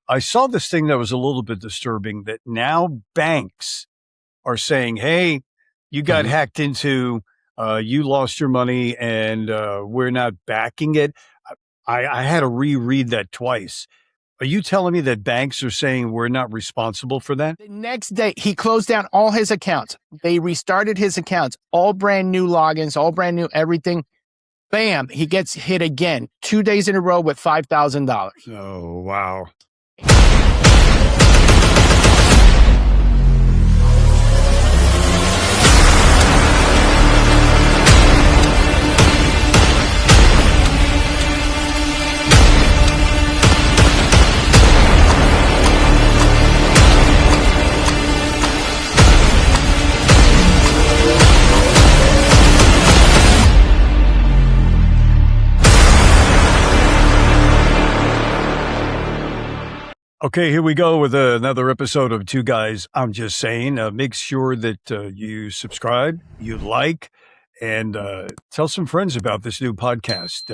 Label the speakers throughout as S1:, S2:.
S1: I saw this thing that was a little bit disturbing, that now banks are saying, hey, you got hacked into, you lost your money, and we're not backing it. I had to reread that twice. Are you telling me that banks are saying we're not responsible for that?
S2: The next day, he closed down all his accounts. They restarted his accounts, all brand new logins, all brand new everything. Bam, he gets hit again, 2 days in a row with $5,000.
S1: Oh, wow. Okay, here we go with another episode of Two Guys I'm Just Saying. Make sure that you subscribe, you like, and tell some friends about this new podcast.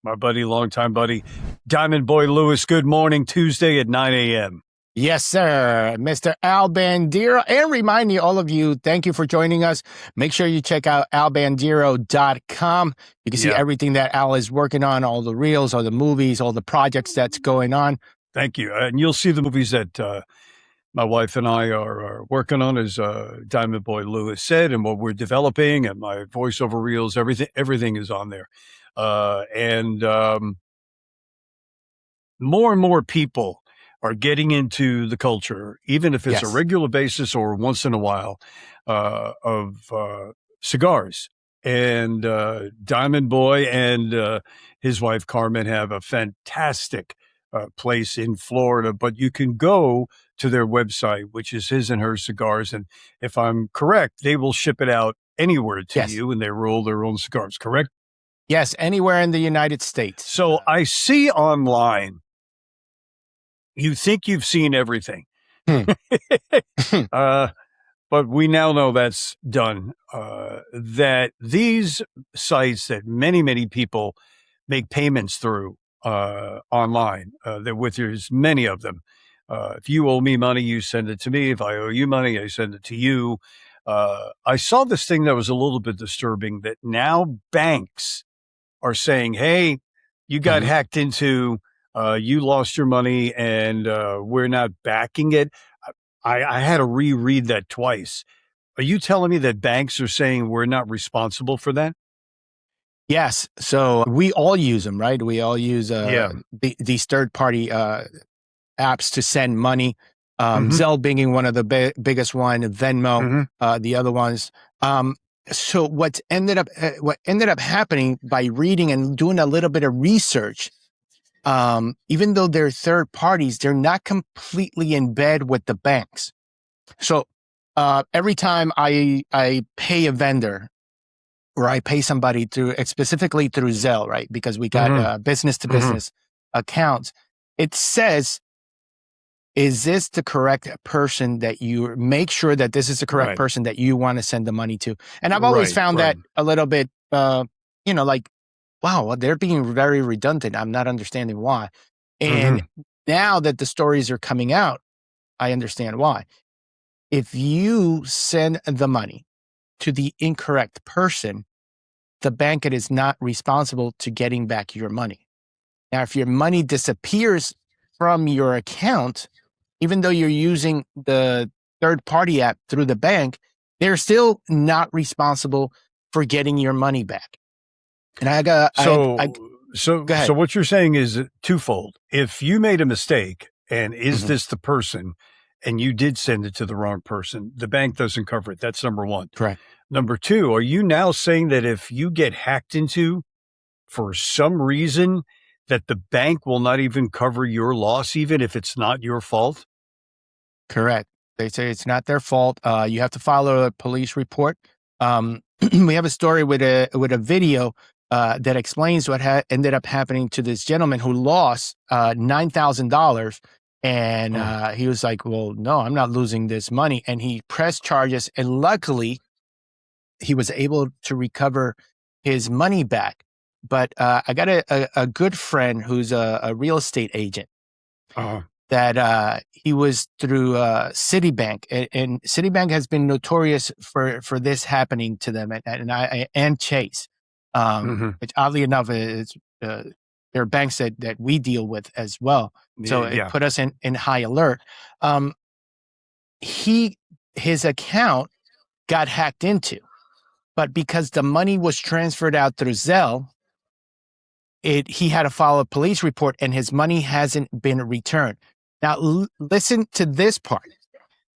S1: My buddy, longtime buddy, Diamond Boy Lewis, good morning, Tuesday at 9 a.m.
S2: Yes, sir. Mr. Al Bandiero. And remind you, all of you, thank you for joining us. Make sure you check out albandiero.com. You can see everything that Al is working on, all the reels, all the movies, all the projects that's going on.
S1: Thank you. And you'll see the movies that my wife and I are working on, as Diamond Boy Lewis said, and what we're developing, and my voiceover reels, everything is on there. And more people are getting into the culture, even if it's a regular basis or once in a while, of cigars. And Diamond Boy and his wife Carmen have a fantastic place in Florida, but you can go to their website, which is His and Her Cigars, and if I'm correct, they will ship it out anywhere to you, and they roll their own cigars, correct?
S2: Yes, anywhere in the United States.
S1: So I see online, you think you've seen everything, but we now know that's done, that these sites that many people make payments through online, there's many of them. If you owe me money, you send it to me. If I owe you money, I send it to you. I saw this thing that was a little bit disturbing, that now banks are saying, hey, you got hacked into, you lost your money, and we're not backing it. I had to reread that twice. Are you telling me that banks are saying we're not responsible for that?
S2: Yes. So we all use them, right? We all use these third-party apps to send money. Zelle being one of the biggest one, Venmo, the other ones. So what ended up happening by reading and doing a little bit of research, even though they're third parties, they're not completely in bed with the banks. So every time I pay a vendor, or I pay somebody specifically through Zelle, right? Because we got business-to-business accounts. It says, is this the correct person that you make sure that this is the correct person that you want to send the money to? And I've always found that a little bit, like, wow, they're being very redundant. I'm not understanding why. And now that the stories are coming out, I understand why. If you send the money to the incorrect person, the bank is not responsible to getting back your money. Now, if your money disappears from your account, even though you're using the third-party app through the bank, they're still not responsible for getting your money back. And
S1: So what you're saying is twofold. If you made a mistake, and is this the person, and you did send it to the wrong person, the bank doesn't cover it. That's number one.
S2: Correct.
S1: Number two, are you now saying that if you get hacked into for some reason, that the bank will not even cover your loss, even if it's not your fault?
S2: Correct. They say it's not their fault. You have to file a police report. We have a story with a video that explains what ended up happening to this gentleman who lost $9,000. And he was like, well, no, I'm not losing this money. And he pressed charges. And luckily, he was able to recover his money back. But I got a good friend who's a real estate agent. that he was through Citibank, and Citibank has been notorious for this happening to them, and Chase, which oddly enough is there are banks that we deal with as well. So it put us in high alert. His account got hacked into, but because the money was transferred out through Zelle, he had to file a police report, and his money hasn't been returned. Now, listen to this part.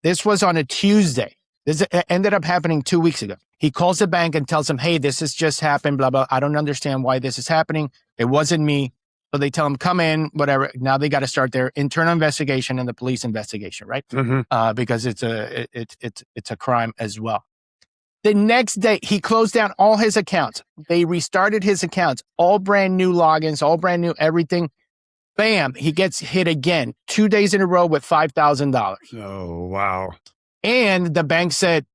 S2: This was on a Tuesday. This ended up happening 2 weeks ago. He calls the bank and tells them, hey, this has just happened, blah, blah. I don't understand why this is happening. It wasn't me. So they tell him, come in, whatever. Now they got to start their internal investigation and the police investigation, right? Because it's a crime as well. The next day, he closed down all his accounts. They restarted his accounts, all brand new logins, all brand new everything. Bam, he gets hit again, 2 days in a row with $5,000.
S1: Oh, wow.
S2: And the bank said,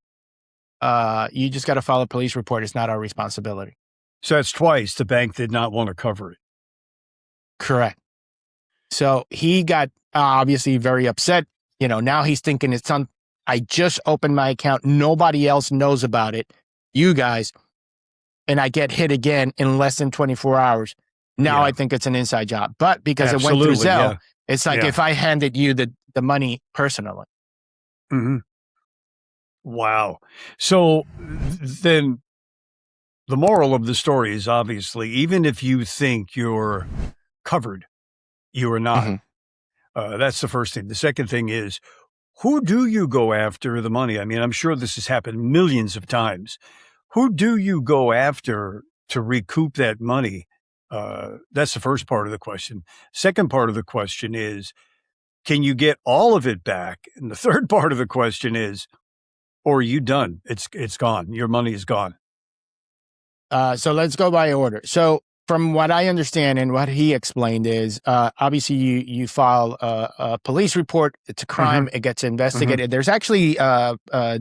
S2: you just got to file a police report. It's not our responsibility.
S1: So that's twice. The bank did not want to cover it.
S2: Correct. So he got obviously very upset. Now he's thinking I just opened my account. Nobody else knows about it. You guys. And I get hit again in less than 24 hours. Now I think it's an inside job. But because it went through Zelle, it's like if I handed you the money personally.
S1: Wow. So then the moral of the story is obviously, even if you think you're covered, you are not. That's the first thing. The second thing is, who do you go after the money? I mean, I'm sure this has happened millions of times. Who do you go after to recoup that money? That's the first part of the question. Second part of the question is, can you get all of it back? And the third part of the question is, or are you done? It's gone. Your money is gone.
S2: So let's go by order. So from what I understand and what he explained is, obviously you file a police report. It's a crime. It gets investigated. There's actually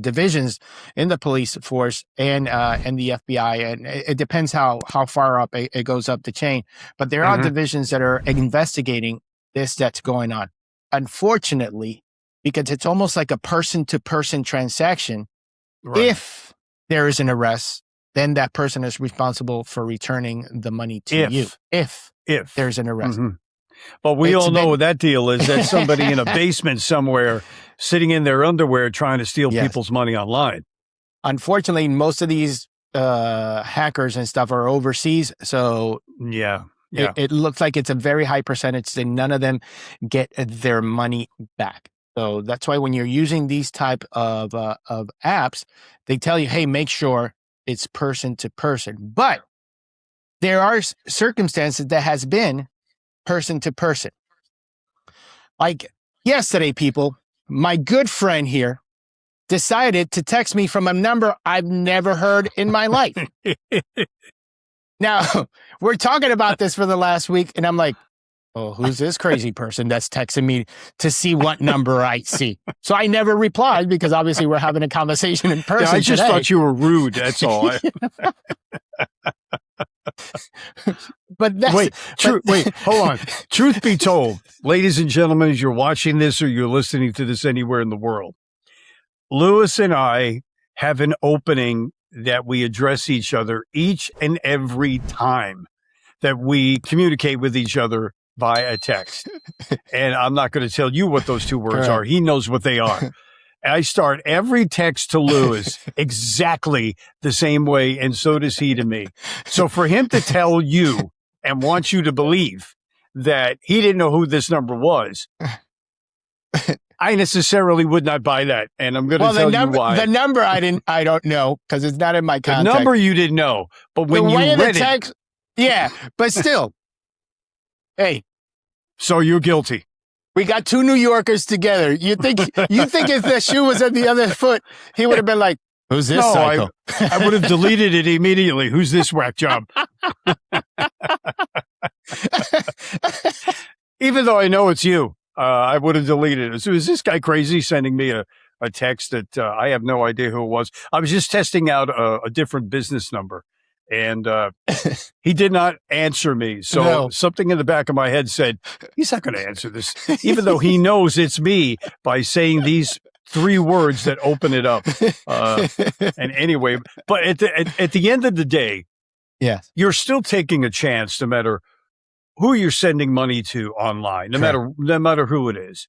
S2: divisions in the police force and the FBI, and it depends how far up it goes up the chain. But there are divisions that are investigating that's going on. Unfortunately, because it's almost like a person-to-person transaction, if there is an arrest, then that person is responsible for returning the money to you. If there's an arrest.
S1: But we all know what that deal is. That's somebody in a basement somewhere sitting in their underwear trying to steal people's money online.
S2: Unfortunately, most of these hackers and stuff are overseas. So it looks like it's a very high percentage that none of them get their money back. So that's why when you're using these type of apps, they tell you, hey, make sure it's person to person. But there are circumstances that has been person to person. Like yesterday, people, my good friend here decided to text me from a number I've never heard in my life. Now, we're talking about this for the last week, and I'm like, oh, who's this crazy person that's texting me to see what number I see? So I never replied because obviously we're having a conversation in person.
S1: I just thought you were rude. That's all.
S2: But that's,
S1: wait, hold on. Truth be told, ladies and gentlemen, as you're watching this or you're listening to this anywhere in the world, Lewis and I have an opening that we address each other each and every time that we communicate with each other via text. And I'm not going to tell you what those two words are. He knows what they are. I start every text to Lewis exactly the same way, and so does he to me. So for him to tell you and want you to believe that he didn't know who this number was, I necessarily would not buy that. And I'm going to tell you why.
S2: The number I don't know because it's not in my contact.
S1: The number you didn't know, but when you read it.
S2: Yeah, but still. Hey.
S1: So you're guilty.
S2: We got two New Yorkers together. You think if the shoe was at the other foot, he would have been like, who's this psycho?
S1: I would have deleted it immediately. Who's this whack job? Even though I know it's you, I would have deleted it. So is this guy crazy sending me a text that I have no idea who it was? I was just testing out a different business number And he did not answer me. So
S2: No.
S1: something in the back of my head said, he's not going to answer this, even though he knows it's me by saying these 3 words that open it up. And anyway, but at the end of the day,
S2: yes,
S1: you're still taking a chance no matter who you're sending money to online, no matter who it is.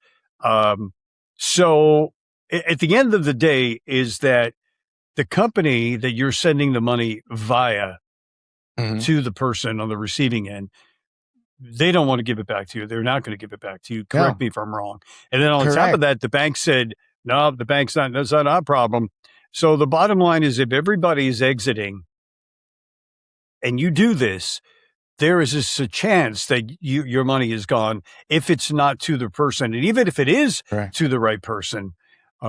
S1: So at the end of the day is that the company that you're sending the money via to the person on the receiving end, they don't want to give it back to you. They're not going to give it back to you. Correct me if I'm wrong. And then on top of that, the bank said, no, that's not our problem. So the bottom line is if everybody's exiting and you do this, there is a chance that your money is gone if it's not to the person. And even if it is to the right person.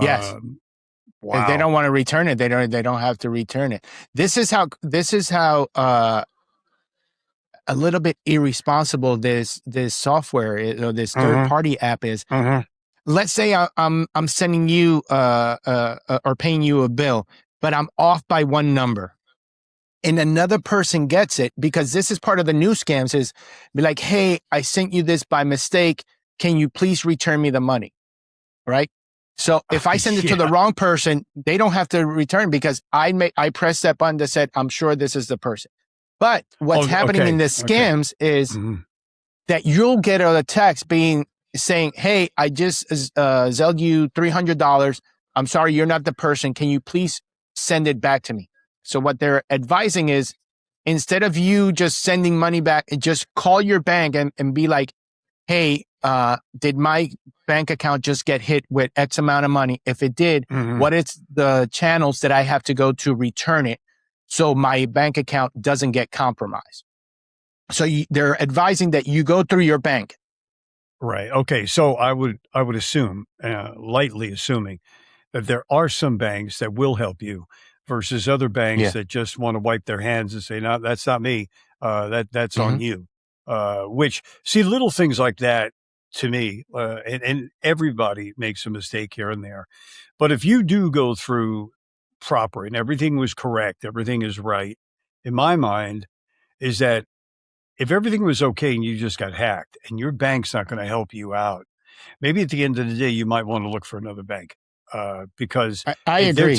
S2: Yes.
S1: Wow.
S2: If they don't want to return it, they don't have to return it. This is how a little bit irresponsible this software or this third party app is. Let's say I'm sending you or paying you a bill, but I'm off by 1 number. And another person gets it, because this is part of the new scams, is be like, hey, I sent you this by mistake. Can you please return me the money? Right? So if I send it to the wrong person, they don't have to return because I pressed that button that said, I'm sure this is the person. But what's happening in the scams is that you'll get a text saying, hey, I just Zelled you $300. I'm sorry, you're not the person. Can you please send it back to me? So what they're advising is, instead of you just sending money back, just call your bank and be like, hey, did my bank account just get hit with X amount of money? If it did, what is the channels that I have to go to return it so my bank account doesn't get compromised? So they're advising that you go through your bank.
S1: Right. Okay. So I would assume, lightly assuming, that there are some banks that will help you versus other banks that just want to wipe their hands and say, no, that's not me. That's on you. Which, see, little things like that, to me, and everybody makes a mistake here and there. But if you do go through proper and everything was correct, everything is right, in my mind, is that if everything was okay and you just got hacked and your bank's not going to help you out, maybe at the end of the day, you might want to look for another bank. Because
S2: I agree.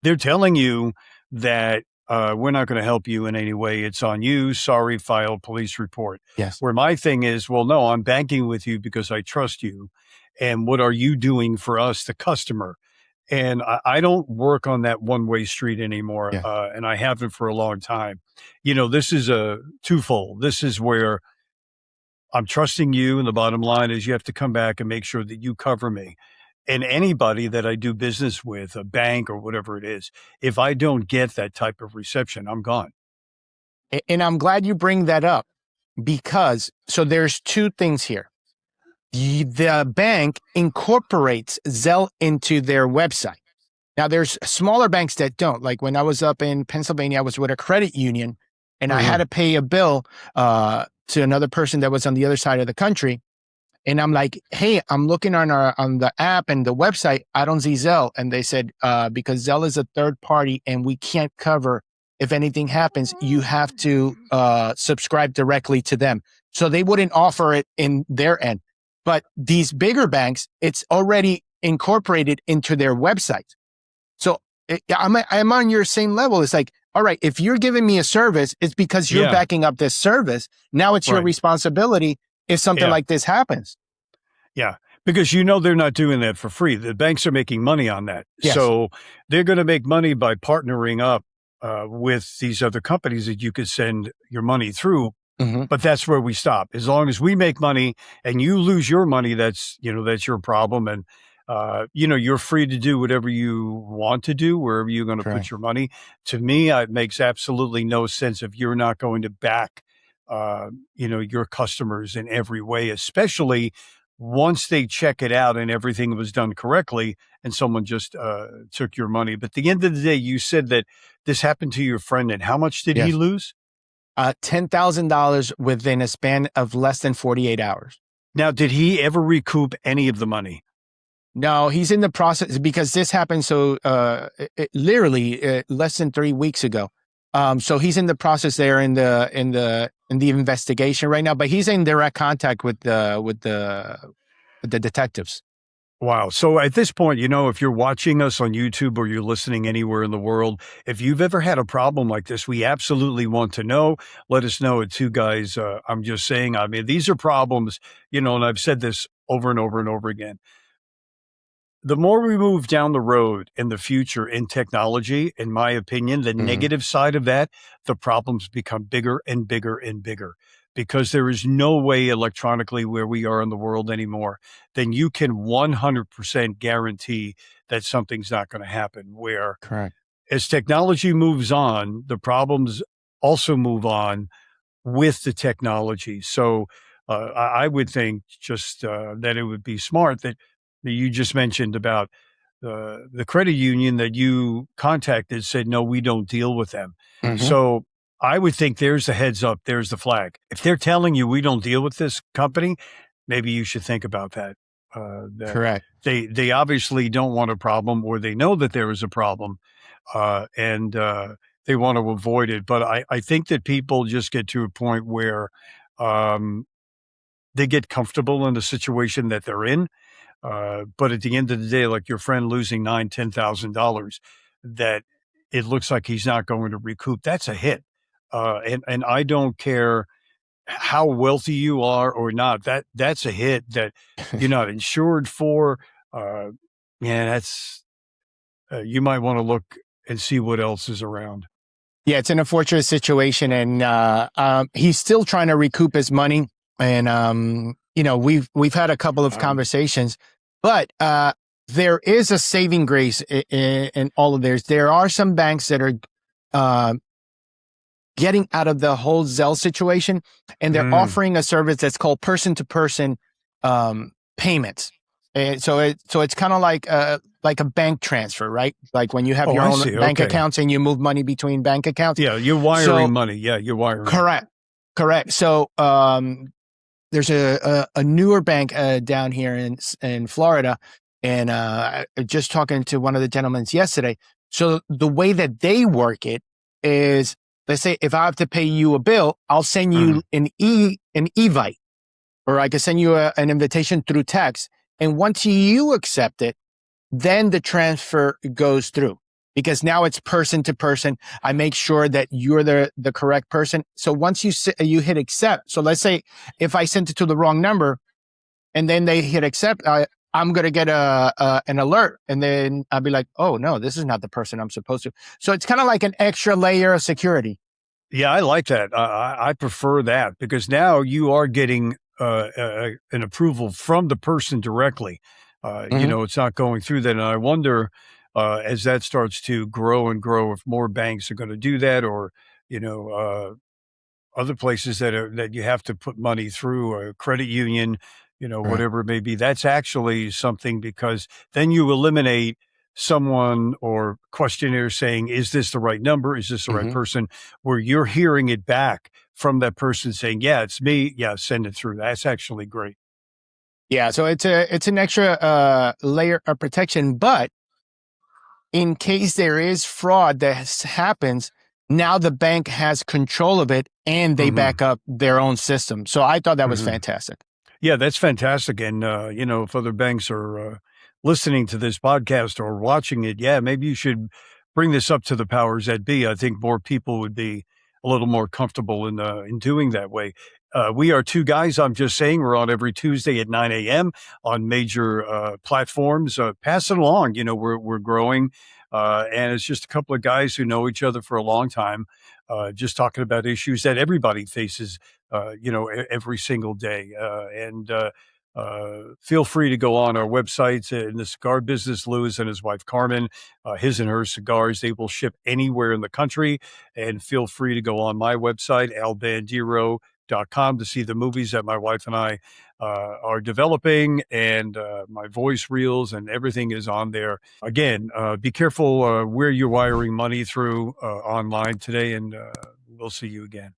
S1: They're telling you that we're not going to help you in any way. It's on you. Sorry, file police report.
S2: Yes.
S1: Where my thing is, well, no, I'm banking with you because I trust you. And what are you doing for us, the customer? And I don't work on that one-way street anymore. And I haven't for a long time. This is a twofold. This is where I'm trusting you. And the bottom line is you have to come back and make sure that you cover me. And anybody that I do business with, a bank or whatever it is, if I don't get that type of reception, I'm gone.
S2: And I'm glad you bring that up, because so there's 2 things here. The bank incorporates Zelle into their website. Now, there's smaller banks that don't. Like when I was up in Pennsylvania, I was with a credit union, and I had to pay a bill to another person that was on the other side of the country. And I'm like, hey, I'm looking on the app and the website, I don't see Zelle. And they said, because Zelle is a third party and we can't cover if anything happens, you have to subscribe directly to them. So they wouldn't offer it in their end. But these bigger banks, it's already incorporated into their website. So I'm on your same level. It's like, all right, if you're giving me a service, it's because you're backing up this service. Now it's your responsibility if something like this happens.
S1: Yeah, because they're not doing that for free. The banks are making money on that.
S2: Yes.
S1: So they're going to make money by partnering up with these other companies that you could send your money through. But that's where we stop. As long as we make money and you lose your money, that's your problem. And, you're free to do whatever you want to do, wherever you're going to put your money. To me, it makes absolutely no sense if you're not going to back your customers in every way, especially once they check it out and everything was done correctly and someone just took your money. But at the end of the day, you said that this happened to your friend, and how much did he lose?
S2: $10,000 within a span of less than 48 hours.
S1: Now, did he ever recoup any of the money?
S2: No, he's in the process, because this happened literally less than 3 weeks ago. So he's in the process there in the investigation right now, but he's in direct contact with the detectives.
S1: Wow. So at this point, if you're watching us on YouTube or you're listening anywhere in the world, if you've ever had a problem like this, we absolutely want to know. Let us know at Two Guys. I'm just saying, I mean, these are problems, and I've said this over and over and over again. The more we move down the road in the future in technology, in my opinion, the negative side of that, the problems become bigger and bigger and bigger because there is no way electronically where we are in the world anymore, then you can 100% guarantee that something's not going to happen. Where
S2: Correct.
S1: as technology moves on, the problems also move on with the technology. So I would think just that it would be smart that you just mentioned about the credit union that you contacted said, no, we don't deal with them. So I would think there's the heads up, there's the flag. If they're telling you we don't deal with this company, maybe you should think about that. That
S2: Correct.
S1: They obviously don't want a problem, or they know that there is a problem, and they want to avoid it. But I think that people just get to a point where they get comfortable in the situation that they're in. But at the end of the day, like your friend losing $10,000, that it looks like he's not going to recoup. That's a hit. And I don't care how wealthy you are or not. That's a hit that you're not insured for. That's you might want to look and see what else is around.
S2: Yeah, it's an unfortunate situation, and he's still trying to recoup his money. And we've had a couple of conversations, but there is a saving grace in all of this. There are some banks that are getting out of the whole Zelle situation, and they're offering a service that's called person-to-person payments. And so it's kind of like a bank transfer, right? Like when you have your own bank accounts and you move money between bank accounts.
S1: Yeah, you're wiring money. Yeah, you're wiring.
S2: Correct. So there's a newer bank down here in Florida, and just talking to one of the gentlemen yesterday. So the way that they work it is, let's say if I have to pay you a bill, I'll send you an Evite, or I can send you an invitation through text. And once you accept it, then the transfer goes through, because now it's person to person. I make sure that you're the correct person. So once you hit accept, so let's say if I sent it to the wrong number and then they hit accept, I'm going to get an alert, and then I'll be like, oh no, this is not the person I'm supposed to. So it's kind of like an extra layer of security.
S1: Yeah, I like that. I prefer that, because now you are getting an approval from the person directly. It's not going through that. And I wonder, as that starts to grow and grow, if more banks are going to do that, or, other places that you have to put money through, a credit union, whatever it may be. That's actually something, because then you eliminate someone or questionnaire saying, is this the right number? Is this the right person? Where you're hearing it back from that person saying, yeah, it's me. Yeah, send it through. That's actually great.
S2: Yeah. So it's an extra layer of protection, but in case there is fraud that happens, now the bank has control of it, and they back up their own system. So I thought that was fantastic.
S1: Yeah, that's fantastic. And, if other banks are listening to this podcast or watching it, yeah, maybe you should bring this up to the powers that be. I think more people would be a little more comfortable in doing that way. We are Two Guys. I'm just saying, we're on every Tuesday at 9 a.m. on major platforms. Pass it along. We're growing. And it's just a couple of guys who know each other for a long time, just talking about issues that everybody faces, every single day. And feel free to go on our websites in the cigar business. Louis and his wife, Carmen, his and her cigars, they will ship anywhere in the country. And feel free to go on my website, Bandiero.com, to see the movies that my wife and I are developing, and my voice reels and everything is on there. Again, be careful where you're wiring money through online today, and we'll see you again.